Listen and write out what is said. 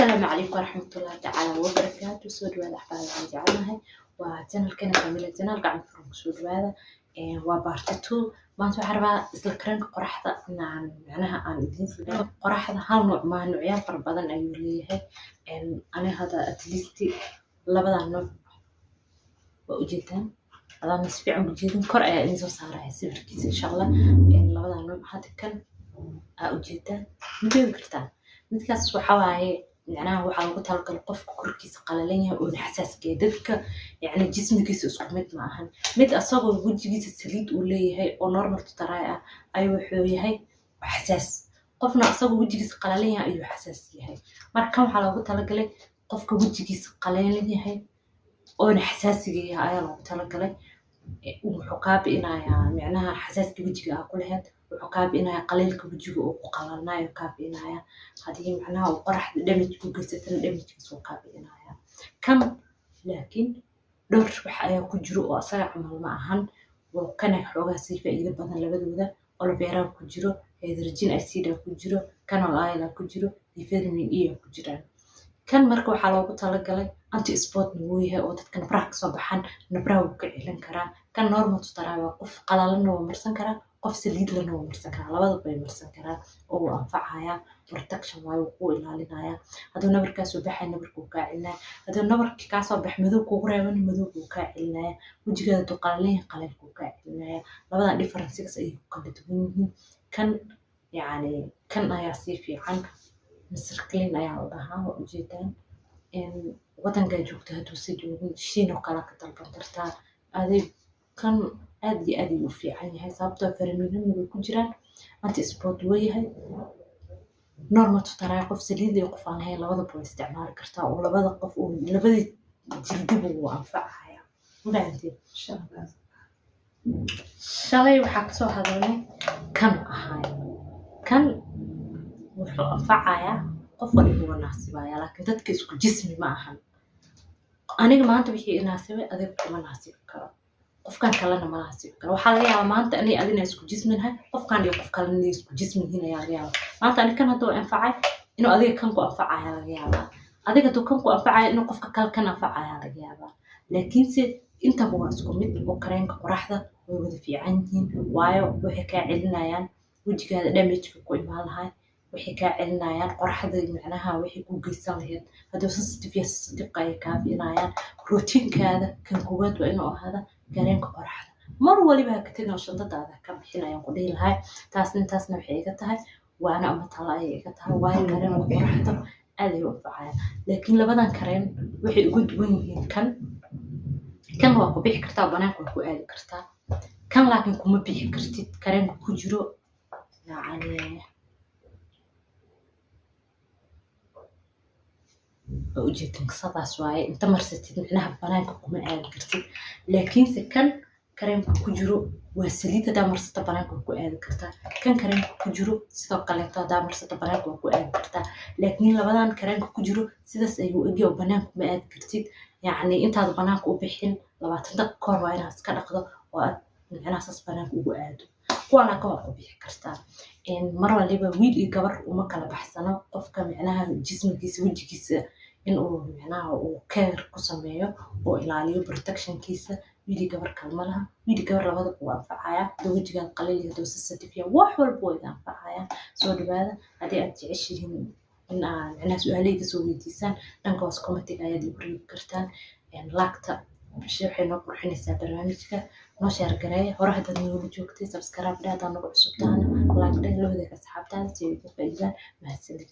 السلام عليكم ورحمة الله تعالى وبركاته. سود هذا أحبابي جعلناها وتنال كنا كاملة تنال قاعد نفرق سود هذا وبارتتو ما أنتوا حربا إذا كرنك قرحة نعم معناها عن الدين قرحة هالنوع ما نوعيان فربضان أيوليه أنا هذا أتليستي لبضع نوع وأجيتان هذا نسبيع وجيتان كرأي إنزو صارها سبر كيس إن شاء الله لبضع نوع هذا كان أجيتان مبين كرتان midkaas waxa waaye macnaha waxa lagu talgal qofka korkiisa qalalan yahay oo xasaas geedadka yani jismigiisa isku mid ma ahan mid asagoo wajigiisa saliid uu leeyahay oo normal taraay ah ay wuxuu yahay xasaas qofna asagoo wajigiisa qalalan yahay ayuu xasaas yahay marka waxa lagu talgalay qofka wajigiisa qalalan yahay oo xasaasiga yahay ayaa lagu talgalay wuxuu ka bixinayaa macnaha xasaaska wajiga ku leeyahay وحكاب إنها قليل كوجو وقلنا يكاب إنها هذه معناها وقرح دمج كوجستنا دمج كسوقاب إنها كم لكن دور بحياة كوجرو وأصيع عمل معهن وكان يحوجها سيفة إذا بدنا لبدو ذا ولا بيرا كوجرو إذا رجين أسيدا كوجرو كان العائلة كوجرو يفيد من إيه كوجران كان مركو حلاوة طلقة أنت إسبوت نويها أو تتكن براك صباحا نبراو كعلن كرا كان نورمال ترى وقف قلالنا ومرسن كرا qof saliid lana oo marsan kara labada bay marsan kara oo anfacaya protection way ku ilaalinaya haduu nabarkaas u baxay nabarku ka cilnaa haduu nabarka ka soo bax madow ku reeban madow ku ka cilnaa wajiga tu qalin qalin ku ka cilnaa labada differences ay ku kala duwan yihiin kan yani kan ayaa si fiican misir clean ayaa lahaa oo ujeedaan in wadanka joogto haduu si joogin shiino kala ka dalban kartaa adeeg kan aad u fiican yahay sababtoo farmiinadu ku jiraan anti sport weeyahay normal taraay qof saliid iyo qof aan lahayn labada buu isticmaali kartaa oo labada qof oo labada jildibu uu anfacaya maanta shalay waxa ka soo hadalnay kan ahay kan wuxuu anfacaya qof waliba wanaasibaya laakiin dadka isku jismi ma ahan aniga maanta wixii inaasibay adeeg kuma naasib karo qofkan kalena ma naasib karo waxa laga yaabaa maanta ani adina isku jisminahay qofkan iyo qof kalena isku jismihiin ayaa laga yaabaa maanta ani kan hadoo anfacay inuu adiga kan ku anfacaya laga yaabaa adiga to kan ku anfacay inuu qofka kale kan anfacaya laga yaabaa laakiin si inta waa isku mid oo kareenka qoraxda way wada fiican yihiin waayo waxay ka celinayaan wajigaada damage ku imaan lahay waxay ka celinayaan qoraxda macnaha waxay ku geysan lahayd hadoo sensitive ay ka bixinayaan proteinkaada kan kuwad waa inuu ahaada kareenka qoraxda mar waliba ka tagan shantadaada ka bixinayaan ku dhiilahay taasna waxay iga tahay waana ama tala ay iga tahay waayo kareenka qoraxda aad ay u fiican laakiin labadan kareen waxay ugu duwan yihiin kan waa ku bixi kartaa banaanka ku aadi kartaa kan laakiin kuma bixi kartid kareenka ku jiro yani وجيتن قصص واي انت مرستي معناها بنانك كما aadi kartid laakiin se kan kareemka ku jiro waa saliida da marsata banaanka ku aadi kartaa kan kareemka ku jiro sidoo kale da marsata banaanka ku aadi kartaa laakiin labadan kareemka ku jiro sidaas ay u eegyo banaanka ma aadi kartid yani intaad banaanka u bixin 20 daqiiqo kor waa inaad iska dhaqdo oo aad macnaha saas banaanka ugu aado kuwana ka hor u bixi kartaa in mar waliba wiil iyo gabar uma kala baxsano qofka macnaha jismigiisa wajigiisa in uu macnaha uu care ku sameeyo oo ilaaliyo protectionkiisa wiil gabar kalma laha wiil gabar labada ku anfacaya wajiga qalil iyo sensitive wax walba way anfacaya soo dhawaada hadii aad jeceshiin in aan macnaha su'aaleyda soo weydiisaan dhanka hoos comment ayaad igu reebi kartaan laagta waxay noo qurxinaysaa barnaamijka noo share gareey hore hadda nagu joogtay subscribe dhaada nagu cusubtaana like dhaada labada asxaabtaada si ay u faa'iidaan mahadsanid